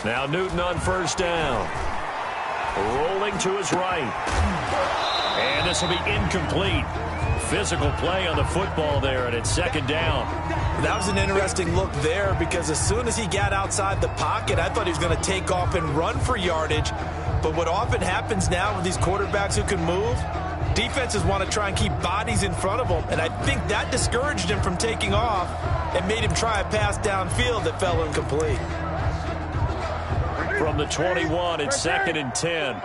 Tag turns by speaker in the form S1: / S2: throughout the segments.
S1: Now Newton on first down. Rolling to his right. And this will be incomplete. Physical play on the football there, and it's second down.
S2: That was an interesting look there because as soon as he got outside the pocket, I thought he was going to take off and run for yardage. But what often happens now with these quarterbacks who can move, defenses want to try and keep bodies in front of them, and I think that discouraged him from taking off and made him try a pass downfield that fell incomplete.
S1: From the 21, it's second and 10.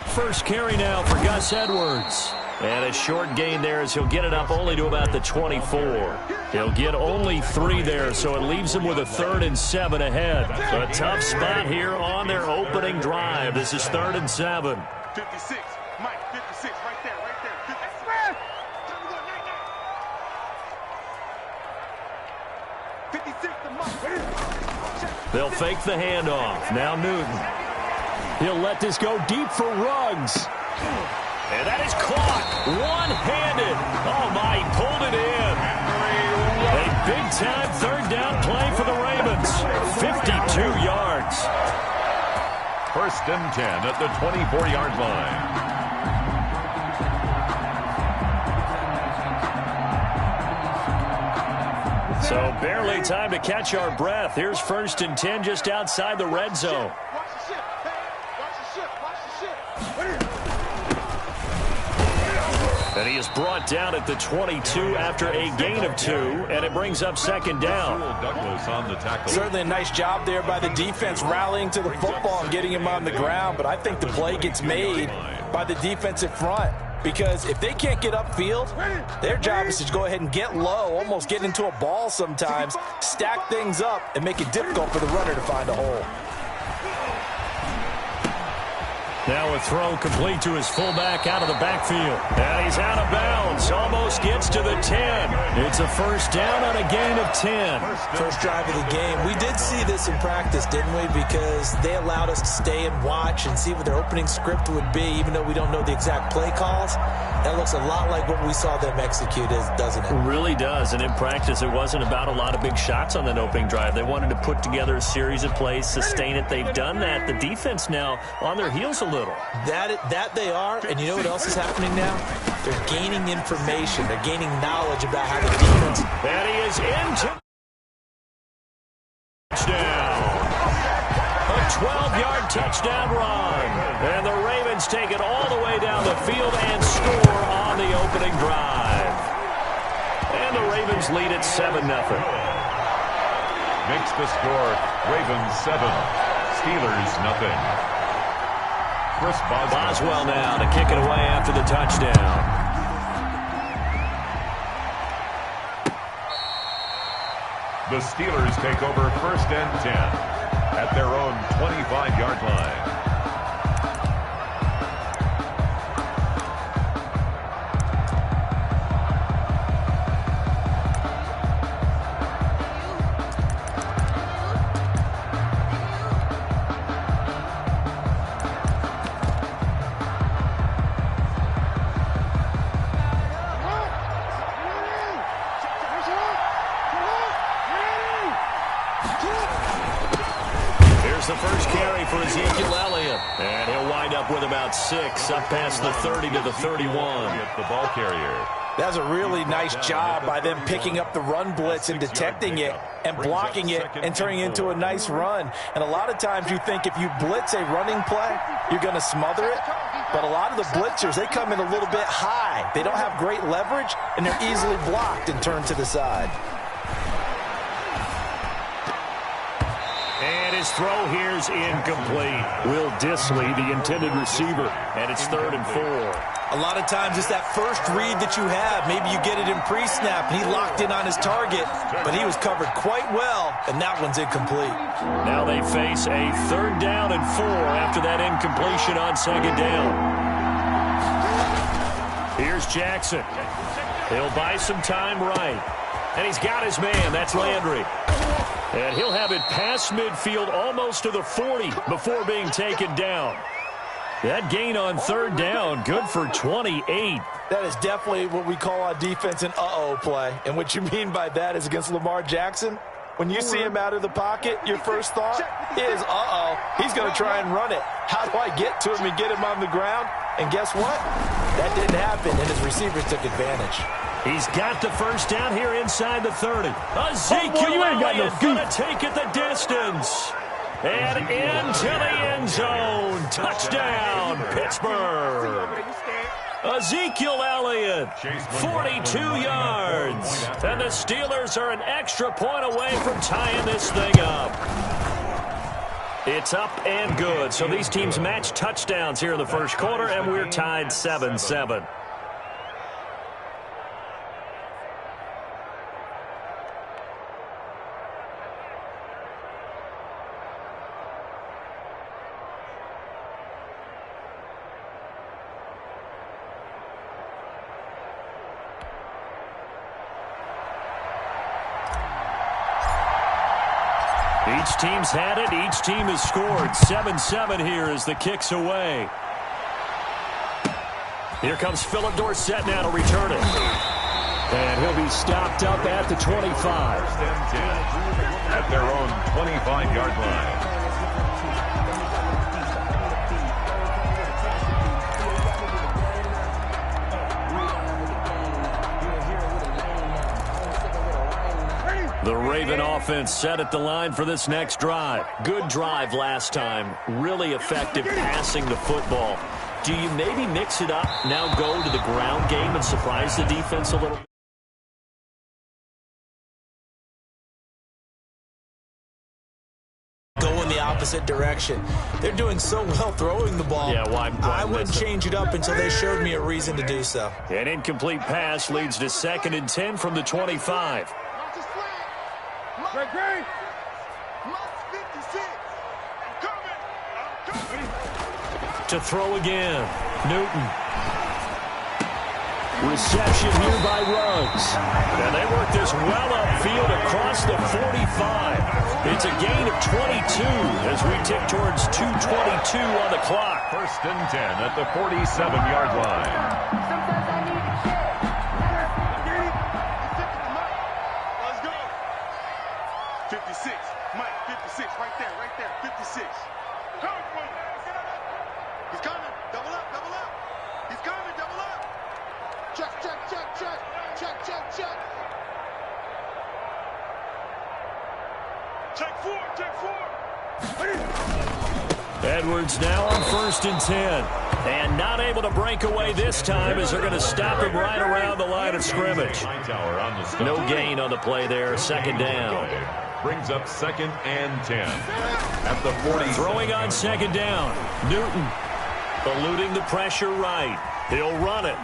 S1: First carry now for Gus Edwards. And a short gain there as he'll get it up only to about the 24. He'll get only 3 there, so it leaves him with a 3rd and 7 ahead. A tough spot here on their opening drive. This is 3rd and 7.
S3: 56, Mike, 56, right there, right there. 56 to Mike.
S1: They'll fake the handoff. Now Newton. He'll let this go deep for Ruggs. And that is caught one-handed. Oh, my, he pulled it in. A big-time 3rd down play for the Ravens. 52 yards.
S4: 1st and 10 at the 24-yard line.
S1: So barely time to catch our breath. Here's 1st and 10 just outside the red zone. And he is brought down at the 22 after a gain of 2, and it brings up 2nd down.
S4: Douglas on the tackle.
S2: Certainly a nice job there by the defense rallying to the football and getting him on the ground, but I think the play gets made by the defensive front because if they can't get upfield, their job is to go ahead and get low, almost get into a ball sometimes, stack things up, and make it difficult for the runner to find a hole.
S1: Now a throw complete to his fullback out of the backfield. And he's out of bounds. Almost gets to the 10. It's a 1st down on a gain of 10.
S2: First drive of the game. We did see this in practice, didn't we? Because they allowed us to stay and watch and see what their opening script would be, even though we don't know the exact play calls. That looks a lot like what we saw them execute, doesn't it?
S1: It really does. And in practice, it wasn't about a lot of big shots on that opening drive. They wanted to put together a series of plays, sustain it. They've done that. The defense now on their heels a little.
S2: That they are, and you know what else is happening now? They're gaining information. They're gaining knowledge about how the defense.
S1: And he is into touchdown. A 12-yard touchdown run. And the Ravens take it all the way down the field and score on the opening drive. And the Ravens lead at 7-0.
S4: Makes the score Ravens 7, Steelers nothing. Chris
S1: Boswell now to kick it away after the touchdown.
S4: The Steelers take over 1st and 10 at their own 25-yard line.
S1: The first carry for Ezekiel Elliott. And he'll wind up with about 6 up past the 30 to the 31.
S4: The ball carrier.
S2: That was a really nice job by them picking up the run blitz and detecting it and blocking it and turning it into a nice run. And a lot of times you think if you blitz a running play, you're going to smother it. But a lot of the blitzers, they come in a little bit high. They don't have great leverage, and they're easily blocked and turned to the side.
S1: His throw here is incomplete. Will Dissly, the intended receiver, and it's 3rd and 4.
S2: A lot of times it's that first read that you have. Maybe you get it in pre-snap, and he locked in on his target, but he was covered quite well, and that one's incomplete.
S1: Now they face a 3rd down and 4 after that incompletion on 2nd down. Here's Jackson. He'll buy some time right, and he's got his man. That's Landry. And he'll have it past midfield almost to the 40 before being taken down. That gain on third down, good for 28.
S2: That is definitely what we call on defense an uh-oh play. And what you mean by that is against Lamar Jackson, when you see him out of the pocket, your first thought is, uh-oh, he's going to try and run it. How do I get to him and get him on the ground? And guess what? That didn't happen, and his receivers took advantage.
S1: He's got the first down here inside the 30. Ezekiel Elliott going to take it the distance. And into the end zone. Touchdown, Pittsburgh. Ezekiel Elliott, 42 yards. And the Steelers are an extra point away from tying this thing up. It's up and good. So these teams match touchdowns here in the first quarter, and we're tied 7-7. Each team's had it. Each team has scored. 7-7 here as the kick's away. Here comes Philip Dorsett now to return it. And he'll be stopped up at the 25.
S4: First and 10 at their own 25-yard line.
S1: The Raven offense set at the line for this next drive. Good drive last time. Really effective passing the football. Do you maybe mix it up, now go to the ground game and surprise the defense a little?
S2: Go in the opposite direction. They're doing so well throwing the ball.
S1: Yeah, why
S2: I wouldn't change it up until they showed me a reason to do so.
S1: An incomplete pass leads to 2nd and 10 from the 25.
S3: Great.
S1: To throw again. Newton. Reception here by Ruggs. And they work this well upfield across the 45. It's a gain of 22 as we tick towards 2:22 on the clock.
S4: First and 10 at the 47-yard line.
S3: Let's go. 56. Mike, 56. Right there. 56. He's coming. Double up. He's coming. Double up. Check. Check four.
S1: Edwards now on 1st and 10. And not able to break away this time as they're going to stop him right around the line of scrimmage. No gain on the play there. 2nd down.
S4: Brings up 2nd and 10 at the 40.
S1: Throwing on 2nd down. Newton eluding the pressure right. He'll run it.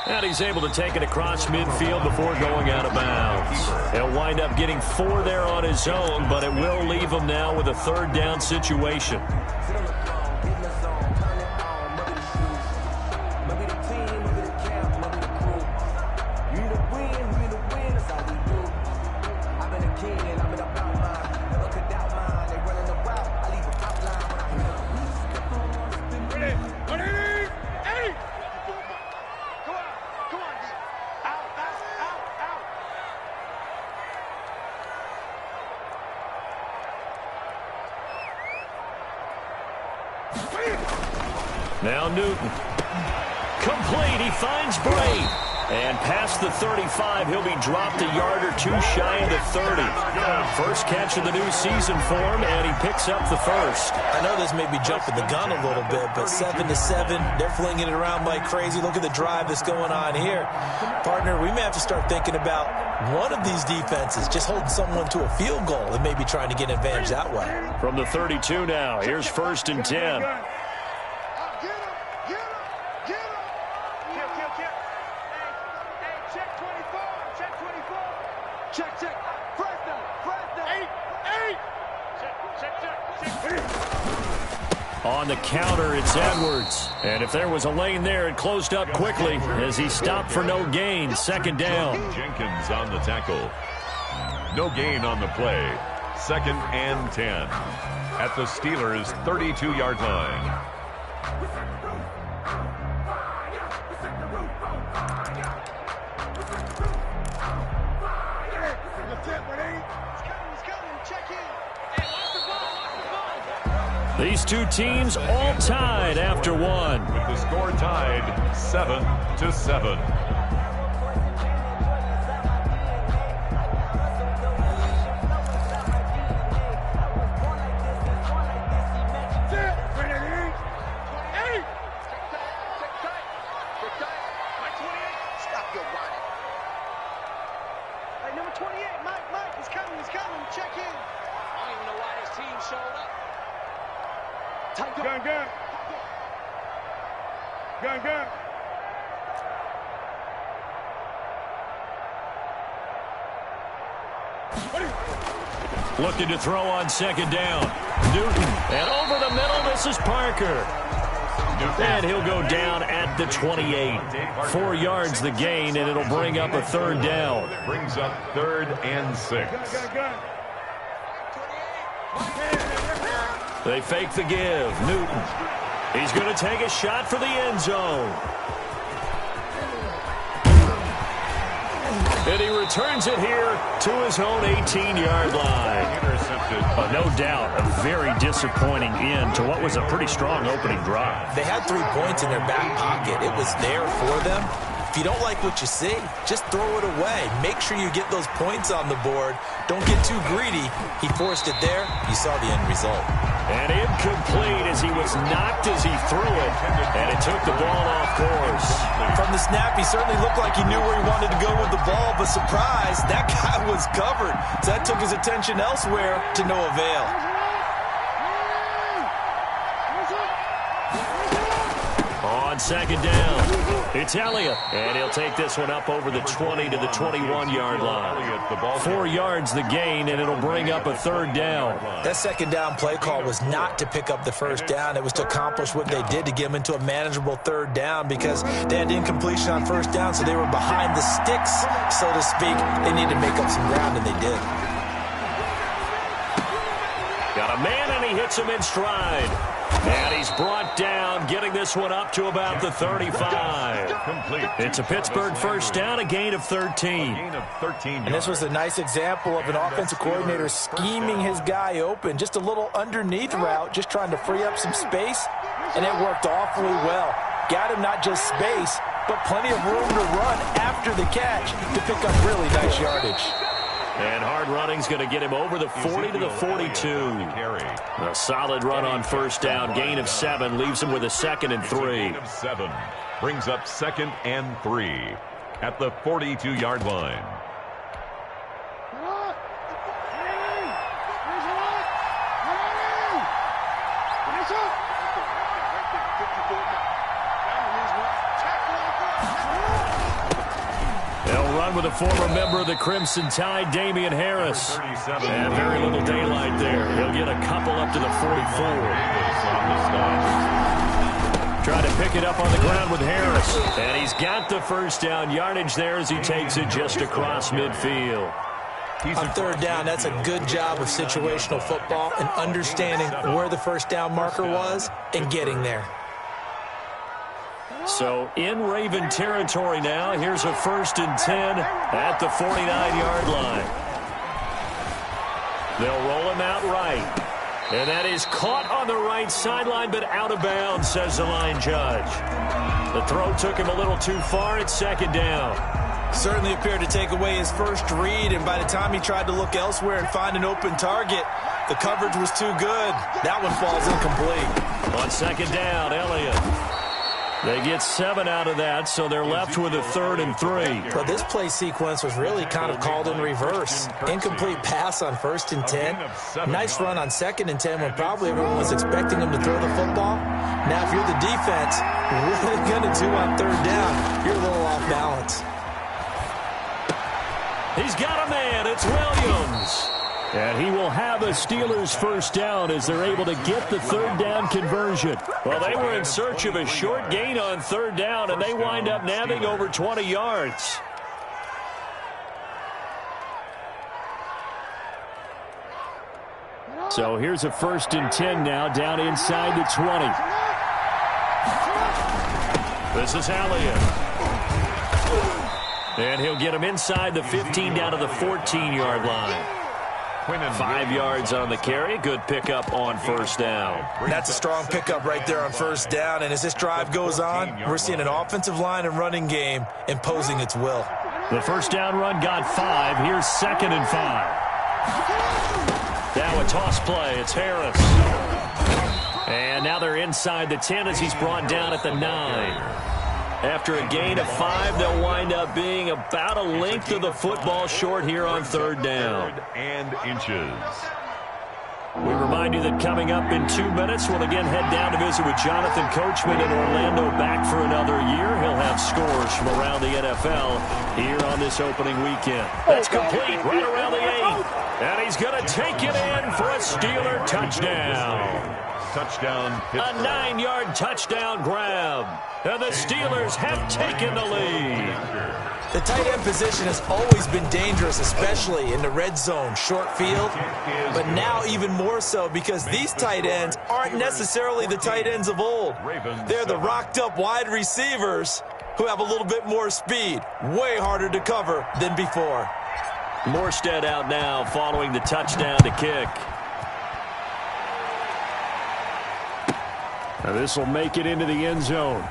S1: And he's able to take it across midfield before going out of bounds. He'll wind up getting 4 there on his own, but it will leave him now with a 3rd down situation. Now Newton. Complete. He finds Bray. And past the 35, he'll be dropped a yard or 2 shy of the 30. First catch of the new season for him, and he picks up the first.
S2: I know this may be jumping the gun a little bit, but 7-7, they're flinging it around like crazy. Look at the drive that's going on here. Partner, we may have to start thinking about one of these defenses just holding someone to a field goal and maybe trying to get an advantage that way.
S1: From the 32 now, here's 1st and 10. On the counter, it's Edwards. And if there was a lane there, it closed up quickly as he stopped for no gain. 2nd down.
S4: Jenkins on the tackle. No gain on the play. 2nd and 10 at the Steelers' 32-yard line.
S1: These two teams all tied after one.
S4: With the score tied 7-7.
S1: Looking to throw on second down. Newton. And over the middle, this is Parker. And he'll go down at the 28. 4 yards the gain, and it'll bring up a third down.
S4: Brings up 3rd and 6.
S1: They fake the give. Newton. He's going to take a shot for the end zone. And he returns it here to his own 18-yard line.
S4: Intercepted.
S1: No doubt, a very disappointing end to what was a pretty strong opening drive.
S2: They had 3 points in their back pocket. It was there for them. If you don't like what you see, just throw it away. Make sure you get those points on the board. Don't get too greedy. He forced it there. You saw the end result.
S1: And incomplete as he was knocked as he threw it. And it took the ball off course.
S2: From the snap, he certainly looked like he knew where he wanted to go with the ball, but surprise, that guy was covered. So that took his attention elsewhere to no avail.
S1: On second down, it's Elliott. And he'll take this one up over the 20 to the 21-yard line. 4 yards the gain, and it'll bring up a third down.
S2: That second down play call was not to pick up the first down. It was to accomplish what they did to get them into a manageable third down because they had incompletion on first down, so they were behind the sticks, so to speak. They needed to make up some ground, and they did.
S1: Got a man, and he hits him in stride. And he's brought down, getting this one up to about the 35.
S4: Complete.
S1: It's a Pittsburgh first down, a gain of 13.
S2: And this was a nice example of an offensive coordinator scheming his guy open. Just a little underneath route, just trying to free up some space, and it worked awfully well. Got him not just space, but plenty of room to run after the catch to pick up really nice yardage.
S1: And hard running's going to get him over the 40 to the 42. A solid run on first down. Gain of 7 leaves him with a 2nd and 3.
S4: Gain of 7 brings up 2nd and 3 at the 42-yard line.
S1: With a former member of the Crimson Tide, Damian Harris. And very little daylight there. He'll get a couple up to the 44. Trying to pick it up on the ground with Harris. And he's got the first down yardage there as he takes it just across midfield.
S2: On third down, that's a good job of situational football and understanding where the first down marker was and getting there.
S1: So in Raven territory now. Here's a 1st and 10 at the 49-yard line. They'll roll him out right. And that is caught on the right sideline, but out of bounds, says the line judge. The throw took him a little too far at 2nd down.
S2: Certainly appeared to take away his first read, and by the time he tried to look elsewhere and find an open target, the coverage was too good. That one falls incomplete.
S1: On 2nd down, Elliott. They get 7 out of that, so they're left with a 3rd and 3.
S2: But this play sequence was really kind of called in reverse. Incomplete pass on 1st and 10. Nice run on 2nd and 10 when probably everyone was expecting him to throw the football. Now, if you're the defense, what are you going to do on 3rd down? You're a little off balance.
S1: He's got a man. It's Williams. And he will have a Steelers first down as they're able to get the 3rd down conversion. Well, they were in search of a short gain on 3rd down, and they wind up nabbing over 20 yards. So here's a 1st and 10 now, down inside the 20. This is Elliott. And he'll get him inside the 15 down to the 14-yard line. 5 yards on the carry. Good pickup on first down.
S2: That's a strong pickup right there on first down. And as this drive goes on, we're seeing an offensive line and running game imposing its will.
S1: The first down run got 5. Here's 2nd and 5. Now a toss play. It's Harris. And now they're inside the 10 as he's brought down at the 9. After a gain of 5, they'll wind up being about a length of the football short here on 3rd down.
S4: And inches.
S1: We remind you that coming up in 2 minutes, we'll again head down to visit with Jonathan Coachman in Orlando, back for another year. He'll have scores from around the NFL here on this opening weekend. That's complete right around the 8. And he's going to take it in for a Steeler touchdown.
S4: Touchdown.
S1: A 9-yard touchdown grab. And the Steelers have taken the lead.
S2: The tight end position has always been dangerous, especially in the red zone, short field. But now even more so because these tight ends aren't necessarily the tight ends of old. They're the rocked-up wide receivers who have a little bit more speed. Way harder to cover than before.
S1: Morstead out now following the touchdown to kick. Now this will make it into the end zone.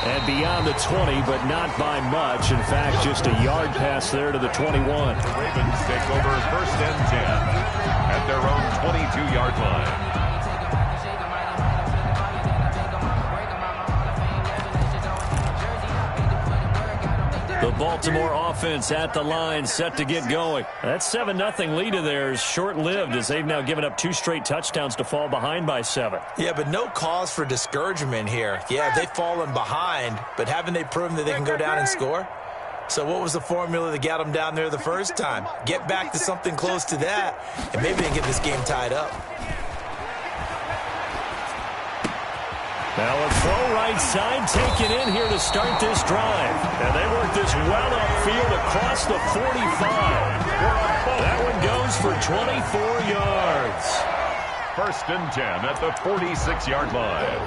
S1: And beyond the 20, but not by much. In fact, just a yard pass there to the 21.
S4: The Ravens take over 1st and 10 at their own 22-yard line.
S1: The Baltimore offense at the line, set to get going. That 7-0 lead of theirs short-lived as they've now given up 2 straight touchdowns to fall behind by 7.
S2: Yeah, but no cause for discouragement here. Yeah, they've fallen behind, but haven't they proven that they can go down and score? So what was the formula that got them down there the first time? Get back to something close to that, and maybe they can get this game tied up.
S1: Now a throw right side taken in here to start this drive. And they work this well upfield across the 45. That one goes for 24 yards.
S4: 1st and 10 at the 46-yard line.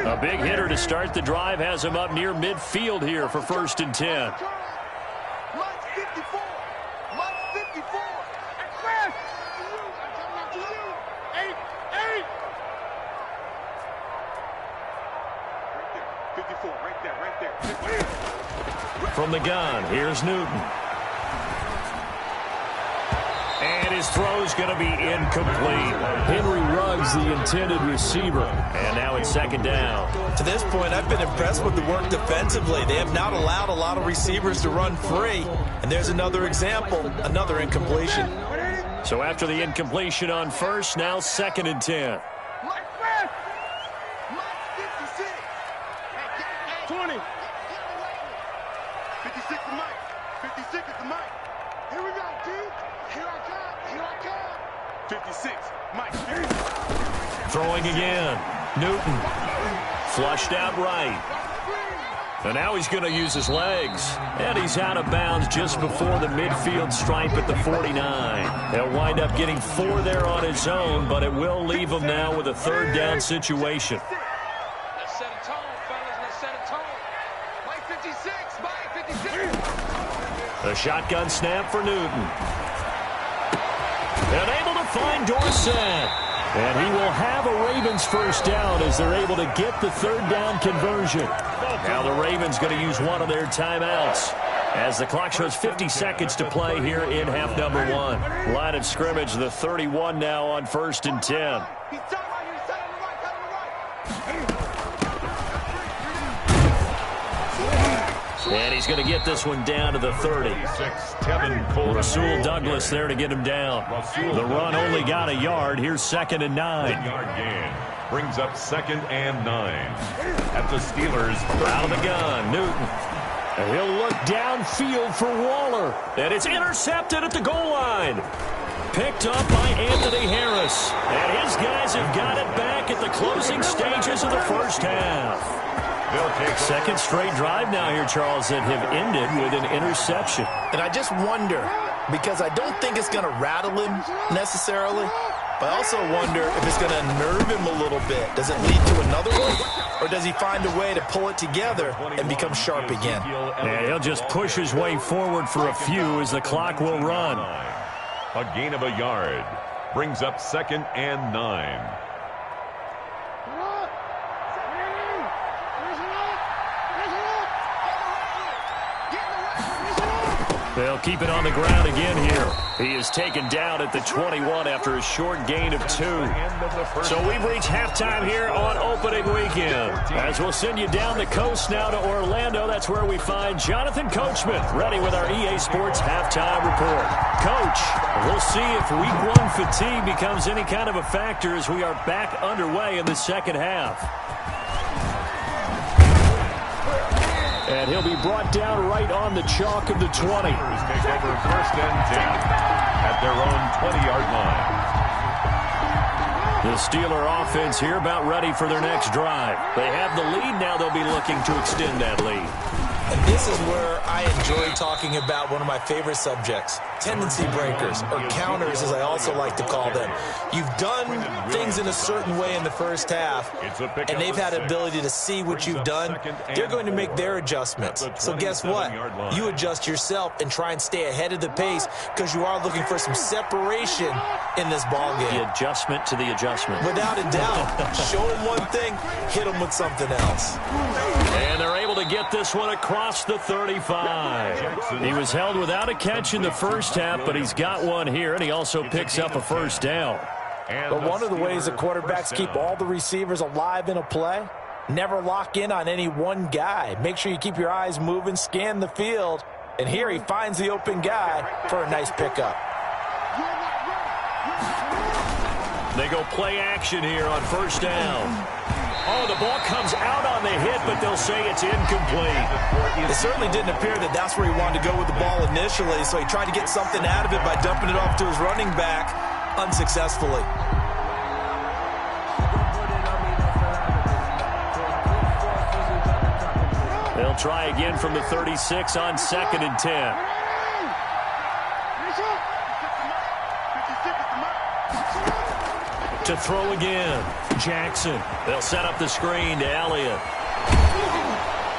S1: A big hitter to start the drive has him up near midfield here for 1st and 10. From the gun, here's Newton. And his throw's going to be incomplete. Henry Ruggs, the intended receiver. And now it's 2nd down.
S2: To this point, I've been impressed with the work defensively. They have not allowed a lot of receivers to run free. And there's another example, another incompletion.
S1: So after the incompletion on first, now 2nd and 10.
S3: 20. 56 is Mike. 56 is the Mike. Here we go, T. Here I come. Here I come. 56. Mike.
S1: Throwing again. Newton. Flushed out right. And now he's going to use his legs. And he's out of bounds just before the midfield stripe at the 49. He'll wind up getting 4 there on his own, but it will leave him now with a 3rd down situation.
S3: Let's set a tone, fellas. Let's set a tone. Mike 56. Mike 56.
S1: The shotgun snap for Newton. And able to find Dorsett. And he will have a Ravens 1st down as they're able to get the 3rd down conversion. Now the Ravens going to use one of their timeouts as the clock shows 50 seconds to play here in half number 1. Line of scrimmage, the 31 now on 1st and 10. And he's going to get this one down to the 30. Rasul Douglas there to get him down. The run only got a yard. Here's 2nd and 9.
S4: Yard gain brings up 2nd and 9 at the Steelers.
S1: Out of the gun, Newton. And he'll look downfield for Waller. And it's intercepted at the goal line. Picked up by Anthony Harris. And his guys have got it back at the closing stages of the 1st half. Second straight drive now here, Charles, that have ended with an interception.
S2: And I just wonder, because I don't think it's going to rattle him necessarily, But I also wonder if it's going to unnerve him a little bit. Does it lead to another one? Or does he find a way to pull it together and become sharp again?
S1: Yeah, he'll just push his way forward for a few as the clock will run.
S4: A gain of a yard brings up 2nd and 9.
S1: They'll keep it on the ground again here. He is taken down at the 21 after a short gain of 2. So we've reached halftime here on opening weekend. As we'll send you down the coast now to Orlando, that's where we find Jonathan Coachman ready with our EA Sports halftime report. Coach, we'll see if week 1 fatigue becomes any kind of a factor as we are back underway in the second half. And he'll be brought down right on the chalk of the 20.
S4: Take over 1st and 10 at their own 20-yard line.
S1: The Steeler offense here about ready for their next drive. They have the lead now. They'll be looking to extend that lead.
S2: And this is where I enjoy talking about one of my favorite subjects, tendency breakers, or counters as I also like to call them. You've done things in a certain way in the first half, and they've had the ability to see what you've done. They're going to make their adjustments. So guess what? You adjust yourself and try and stay ahead of the pace because you are looking for some separation in this ballgame.
S1: The adjustment to the adjustment.
S2: Without a doubt. Show them one thing, hit them with something else.
S1: And they're able to get this one across the 35. He was held without a catch in the first half, but he's got one here, and he also picks up a first down.
S2: But one of the ways that quarterbacks keep all the receivers alive in a play, never lock in on any one guy. Make sure you keep your eyes moving, scan the field, and here he finds the open guy for a nice pickup.
S1: They go play action here on first down. Oh, the ball comes out on the hit, but they'll say it's incomplete.
S2: It certainly didn't appear that that's where he wanted to go with the ball initially, so he tried to get something out of it by dumping it off to his running back unsuccessfully.
S1: They'll try again from the 36 on 2nd and 10. To throw again, Jackson. They'll set up the screen to Elliott.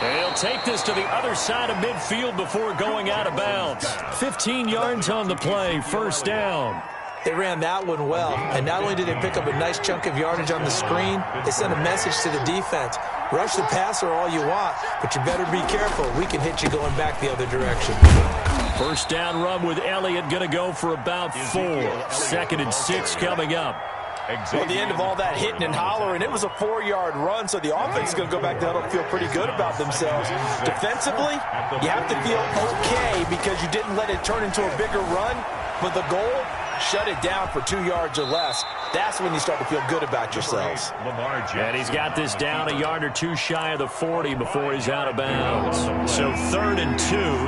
S1: And he'll take this to the other side of midfield before going out of bounds. 15 yards on the play, first down.
S2: They ran that one well, and not only did they pick up a nice chunk of yardage on the screen, they sent a message to the defense. Rush the passer all you want, but you better be careful. We can hit you going back the other direction.
S1: First down run with Elliott going to go for about 4. 2nd and 6 coming up.
S2: Well, the end of all that hitting and hollering, it was a 4-yard run, so the offense is going to go back to huddle, feel pretty good about themselves. Defensively, you have to feel okay because you didn't let it turn into a bigger run, but the goal, shut it down for 2 yards or less. That's when you start to feel good about yourselves.
S1: And he's got this down a yard or 2 shy of the 40 before he's out of bounds. So 3rd and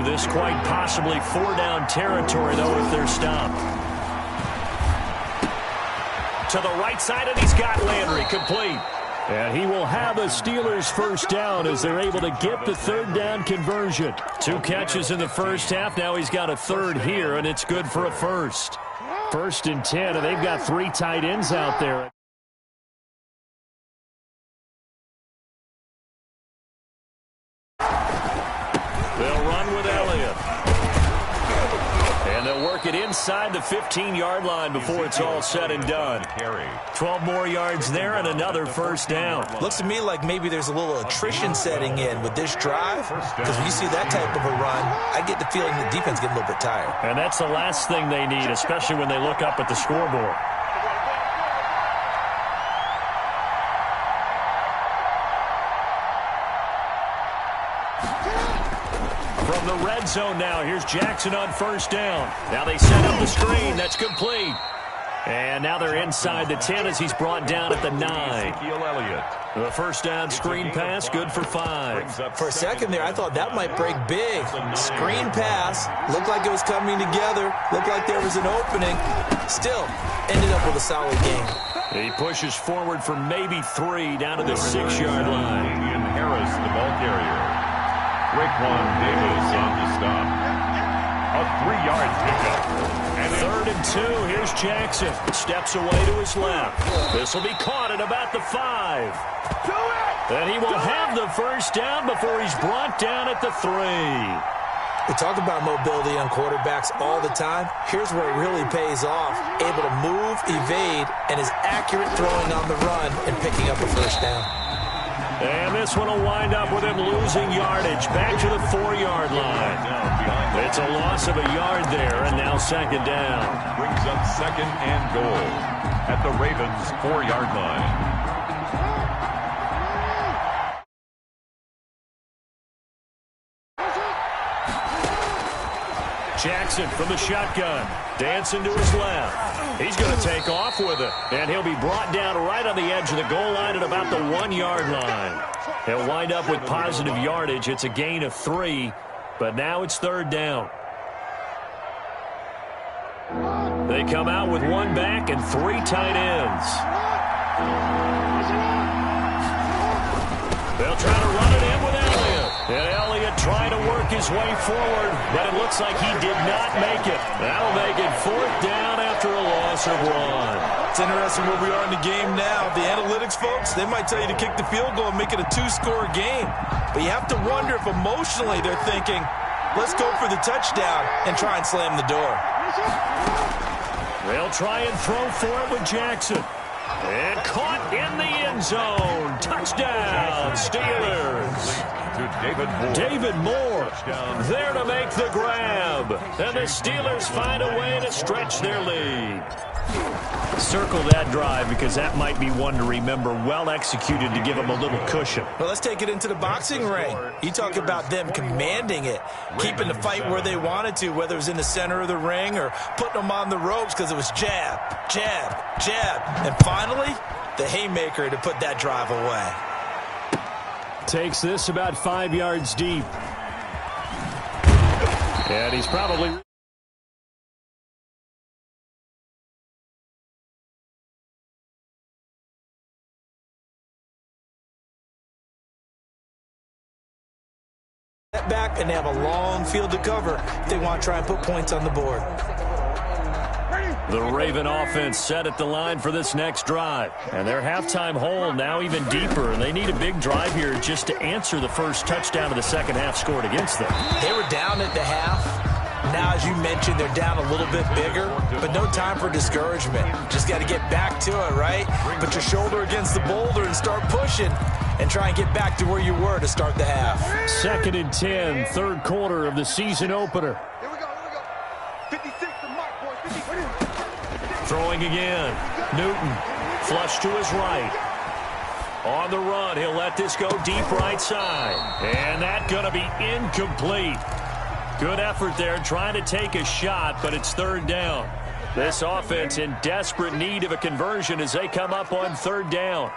S1: 2, this quite possibly 4-down territory, though, if they're stopped. To the right side, and he's got Landry complete. And he will have a Steelers first down as they're able to get the 3rd down conversion. 2 catches in the first half. Now he's got a 3rd here, and it's good for a first. 1st and 10, and they've got 3 tight ends out there. They'll run with Elliott. And they'll work it inside the 15-yard line before it's all said and done. 12 more yards there and another first down.
S2: Looks to me like maybe there's a little attrition setting in with this drive, because when you see that type of a run, I get the feeling the defense getting a little bit tired.
S1: And that's the last thing they need, especially when they look up at the scoreboard. From the red zone now, here's Jackson on first down. Now they set up the screen. That's complete. And now they're inside the 10 as he's brought down at the 9. The first down screen pass, good for 5.
S2: For a second there, I thought that might break big. Screen pass, looked like it was coming together, looked like there was an opening. Still, ended up with a solid game.
S1: He pushes forward for maybe 3 down to the 6-yard line.
S4: And Harris, the ball carrier. Raekwon Davis on the stop. A 3-yard pickup. And
S1: 3rd and 2. Here's Jackson. Steps away to his left. This will be caught at about the 5. And he will have the first down before he's brought down at the 3.
S2: We talk about mobility on quarterbacks all the time. Here's where it really pays off. Able to move, evade, and is accurate throwing on the run and picking up a first down.
S1: And this one will wind up with him losing yardage back to the 4-yard line. It's a loss of a yard there, and now 2nd down.
S4: Brings up 2nd and goal at the Ravens' 4-yard line.
S1: Jackson from the shotgun, dancing to his left. He's going to take off with it, and he'll be brought down right on the edge of the goal line at about the 1-yard line. He'll wind up with positive yardage. It's a gain of 3, but now it's 3rd down. They come out with 1 back and 3 tight ends. They'll try to run it in with Elliott. And Elliott trying to work his way forward, but it looks like he did not make it. That'll make it 4th down after a loss of 1.
S2: It's interesting where we are in the game now. The analytics folks, they might tell you to kick the field goal and make it a 2-score game. But you have to wonder if emotionally they're thinking, let's go for the touchdown and try and slam the door.
S1: They'll try and throw for it with Jackson. And caught in the end zone. Touchdown, Steelers.
S4: To
S1: David Moore there to make the grab. And the Steelers find a way to stretch their lead. Circle that drive because that might be one to remember. Well executed to give them a little cushion.
S2: Well, let's take it into the boxing ring. You talk about them commanding it, keeping the fight where they wanted to, whether it was in the center of the ring or putting them on the ropes because it was jab, jab, jab. And finally, the haymaker to put that drive away.
S1: Takes this about 5 yards deep. And he's probably...
S2: back, and they have a long field to cover if they want to try and put points on the board.
S1: The Raven offense set at the line for this next drive. And their halftime hole now even deeper, and they need a big drive here just to answer the first touchdown of the second half scored against them.
S2: They were down at the half. Now, as you mentioned, they're down a little bit bigger, but no time for discouragement. Just got to get back to it, right? Put your shoulder against the boulder and start pushing and try and get back to where you were to start the half.
S1: 2nd and 10, 3rd quarter of the season opener.
S3: Here we go. 56 to Mike, boys. 50.
S1: Throwing again. Newton, flush to his right. On the run, he'll let this go deep right side. And that's going to be incomplete. Good effort there trying to take a shot, but it's 3rd down. This offense in desperate need of a conversion as they come up on 3rd down.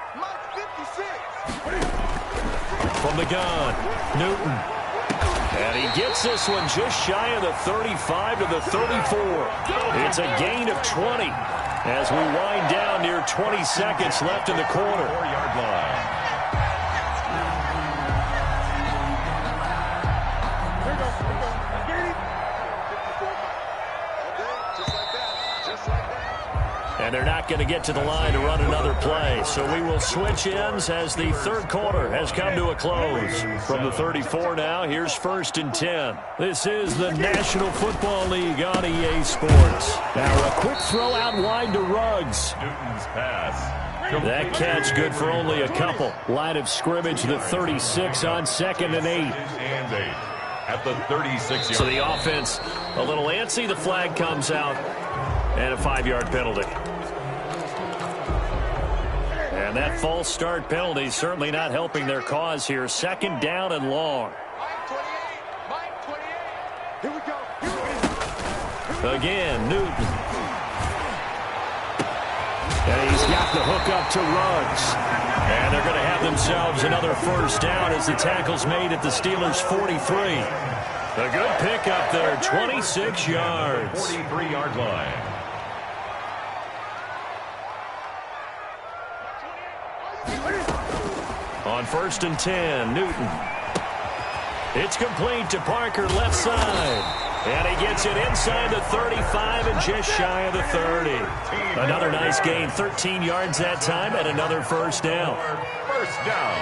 S1: From the gun, Newton. And he gets this one just shy of the 35 to the 34. It's a gain of 20 as we wind down near 20 seconds left in the quarter.
S4: 4-yard line.
S1: And they're not going to get to the line to run another play. So we will switch ends as the 3rd quarter has come to a close. From the 34 now, here's 1st and 10. This is the National Football League on EA Sports. Now a quick throw out wide to Ruggs.
S4: Newton's pass.
S1: That catch good for only a couple. Line of scrimmage, the 36 on 2nd and 8.
S4: And 8 at the 36-yard.
S1: So the offense a little antsy. The flag comes out and a 5-yard penalty. And that false start penalty certainly not helping their cause here. 2nd down and long.
S3: Mike 28. Here we go.
S1: Again, Newton. And he's got the hook up to Ruggs. And they're going to have themselves another first down as the tackle's made at the Steelers' 43. A good pickup there, 26 yards.
S4: 43-yard line.
S1: On 1st and 10, Newton. It's complete to Parker, left side. And he gets it inside the 35 and just shy of the 30. Another nice gain, 13 yards that time, and another first down.
S4: First down.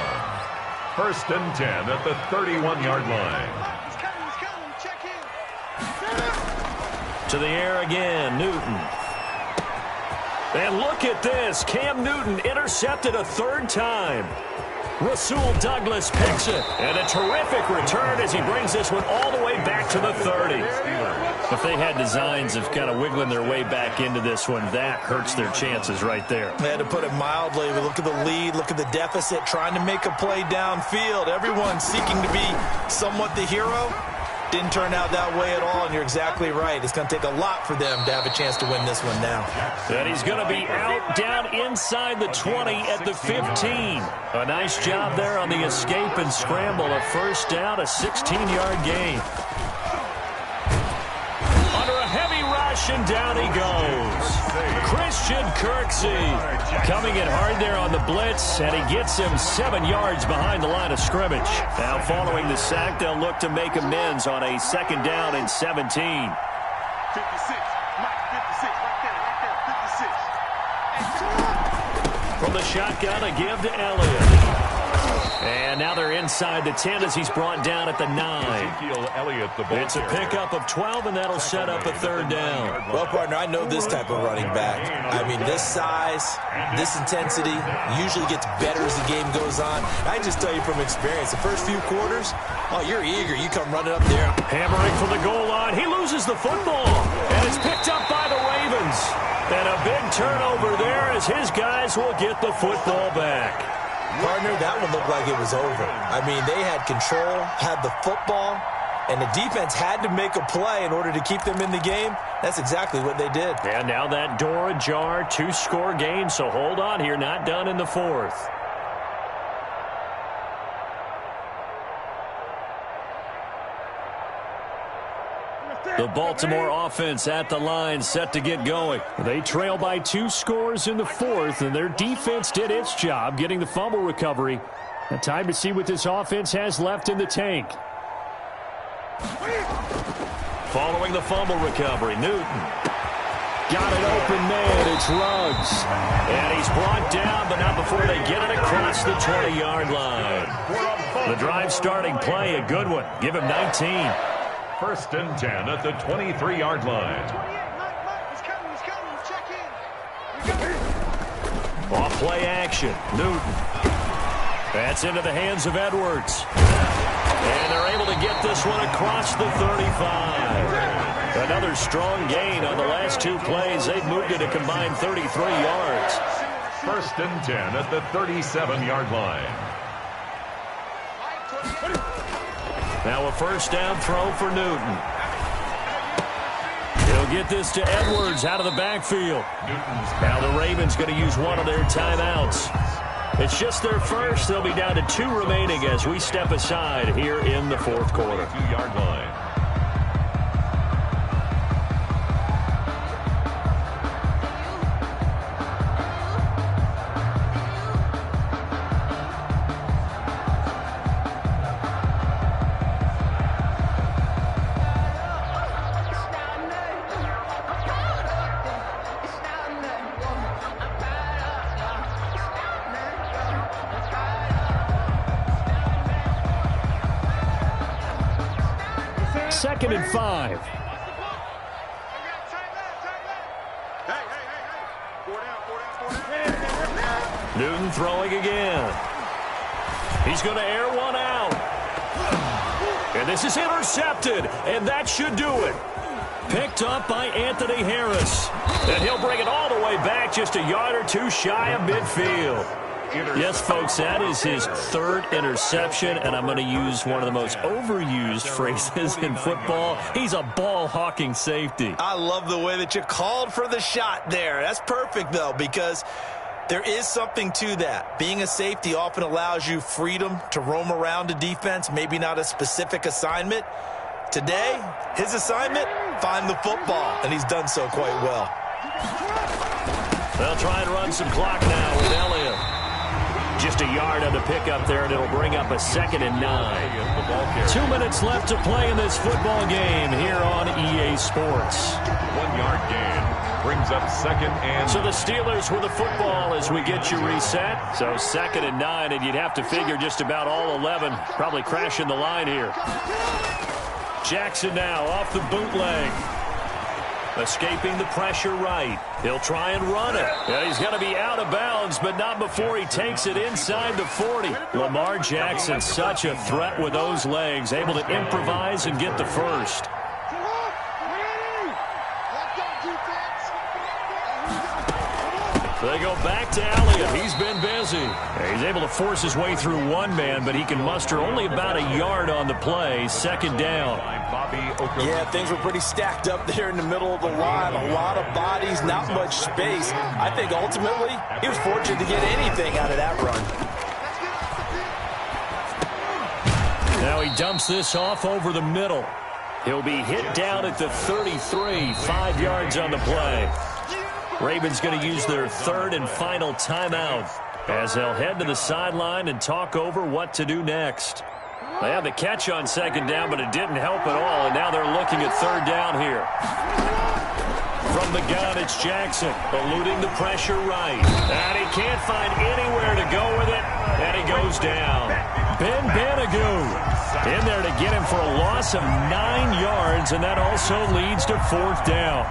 S4: First and 10 at the 31-yard line.
S1: To the air again, Newton. And look at this. Cam Newton intercepted a third time. Rasul Douglas picks it. And a terrific return as he brings this one all the way back to the 30. If they had designs of kind of wiggling their way back into this one, that hurts their chances right there.
S2: They had to put it mildly. We look at the lead, look at the deficit, trying to make a play downfield. Everyone seeking to be somewhat the hero. Didn't turn out that way at all, and you're exactly right. It's going to take a lot for them to have a chance to win this one now.
S1: And he's going to be out down inside the 20 at the 15. A nice job there on the escape and scramble. A first down, a 16-yard gain. Under a heavy rush, and down he goes. Christian Kirksey coming in hard there on the blitz, and he gets him 7 yards behind the line of scrimmage. Now following the sack, they'll look to make amends on a second down and 17.
S3: 56. Mike, 56. Right there. 56.
S1: From the shotgun, a give to Elliott. And now they're inside the 10 as he's brought down at the 9.
S4: Elliott, the ball
S1: It's a pickup of 12, and that'll set up a third down.
S2: Well, partner, I know this type of running back. I mean, this size, this intensity usually gets better as the game goes on. I just tell you from experience, the first few quarters, oh, you're eager. You come running up there.
S1: Hammering from the goal line. He loses the football, and it's picked up by the Ravens. And a big turnover there as his guys will get the football back.
S2: Partner, that one looked like it was over. I mean, they had control, had the football, and the defense had to make a play in order to keep them in the game. That's exactly what they did.
S1: And now that door ajar, 2-score game, so hold on here, not done in the fourth. The Baltimore offense at the line, set to get going. They trail by 2 scores in the fourth, and their defense did its job getting the fumble recovery. Now time to see what this offense has left in the tank. Following the fumble recovery, Newton. Got it open man, it's Ruggs. And he's brought down, but not before they get it across the 20-yard line. The drive starting play, a good one. Give him 19.
S4: First and 10 at the 23-yard line.
S1: Off play action. Newton. That's into the hands of Edwards. And they're able to get this one across the 35. Another strong gain on the last 2 plays. They've moved it a combined 33 yards.
S4: First and 10 at the 37-yard line.
S1: Now a first down throw for Newton. He'll get this to Edwards out of the backfield. Now the Ravens going to use one of their timeouts. It's just their first. They'll be down to 2 remaining as we step aside here in the fourth quarter.
S4: 2-yard line.
S1: Second and 5. Newton throwing again. He's going to air one out. And this is intercepted, and that should do it. Picked up by Anthony Harris. And he'll bring it all the way back just a yard or 2 shy of midfield. Yes, folks, that is his 3rd interception, and I'm going to use one of the most overused phrases in football. He's a ball-hawking safety.
S2: I love the way that you called for the shot there. That's perfect, though, because there is something to that. Being a safety often allows you freedom to roam around a defense, maybe not a specific assignment. Today, his assignment, find the football, and he's done so quite well.
S1: They'll try and run some clock now with Elliott. Just a yard on the pickup there, and it'll bring up a 2nd and 9. 2 minutes left to play in this football game here on EA Sports.
S4: 1 yard gain brings up 2nd and...
S1: So the Steelers with the football as we get you reset. So 2nd and 9, and you'd have to figure just about all 11 probably crashing the line here. Jackson now off the bootleg. Escaping the pressure right. He'll try and run it. And he's going to be out of bounds, but not before he takes it inside the 40. Lamar Jackson, such a threat with those legs, able to improvise and get the first. They go back to Elliott. He's been busy. He's able to force his way through one man, but he can muster only about a yard on the play. 2nd down.
S2: Yeah, things were pretty stacked up there in the middle of the line. A lot of bodies, not much space. I think ultimately he was fortunate to get anything out of that run.
S1: Now he dumps this off over the middle. He'll be hit down at the 33, 5 yards on the play. Ravens going to use their 3rd and final timeout as they'll head to the sideline and talk over what to do next. They had the catch on 2nd down, but it didn't help at all, and now they're looking at 3rd down here. From the gun, it's Jackson, eluding the pressure right. And he can't find anywhere to go with it, and he goes down. Ben Banagoo in there to get him for a loss of 9 yards, and that also leads to 4th down.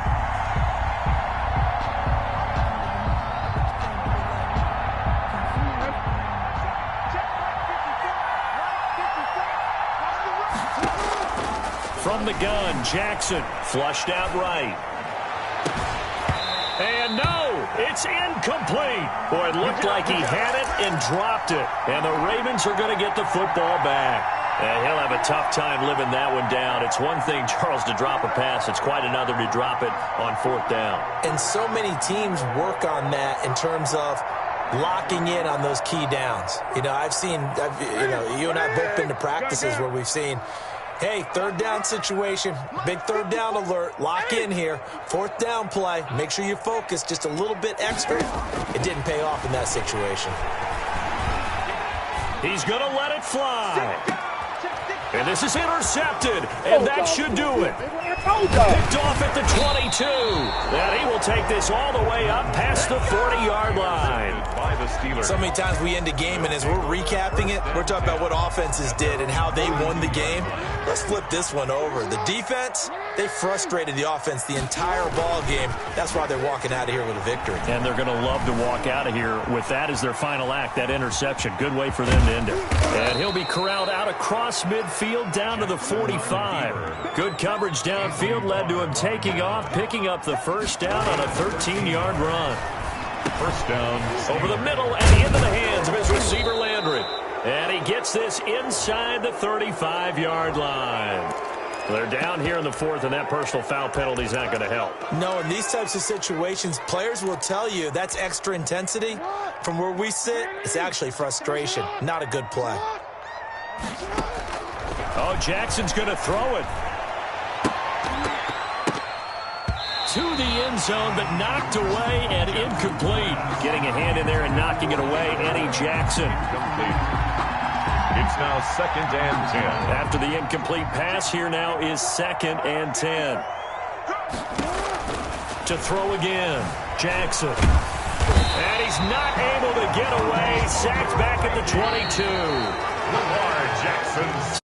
S1: From the gun, Jackson flushed out right. And no, it's incomplete. Boy, it looked like he had it and dropped it. And the Ravens are going to get the football back. And he'll have a tough time living that one down. It's one thing, Charles, to drop a pass. It's quite another to drop it on 4th down.
S2: And so many teams work on that in terms of locking in on those key downs. You know, you and I have both been to practices where we've seen, hey, 3rd down situation, big 3rd down alert, lock in here, 4th down play, make sure you focus just a little bit extra. It didn't pay off in that situation.
S1: He's going to let it fly. And this is intercepted, and that should do it. Picked off at the 22. And he will take this all the way up past the 40-yard line.
S2: So many times we end a game, and as we're recapping it, we're talking about what offenses did and how they won the game. Let's flip this one over. The defense, they frustrated the offense the entire ball game. That's why they're walking out of here with a victory.
S1: And they're going to love to walk out of here with that as their final act, that interception. Good way for them to end it. And he'll be corralled out across midfield down to the 45. Good coverage downfield led to him taking off, picking up the 1st down on a 13-yard run.
S4: 1st down.
S1: Over the middle and into the hands of his receiver, Landry. And he gets this inside the 35-yard line. They're down here in the 4th, and that personal foul penalty is not going to help.
S2: No, in these types of situations, players will tell you that's extra intensity. From where we sit, it's actually frustration, not a good play.
S1: Oh, Jackson's going to throw it. To the end zone, but knocked away and incomplete. Getting a hand in there and knocking it away, Eddie Jackson.
S4: It's now 2nd and 10.
S1: After the incomplete pass, here now is 2nd and 10. To throw again, Jackson. And he's not able to get away. Sacked back at the 22.
S4: Lamar Jackson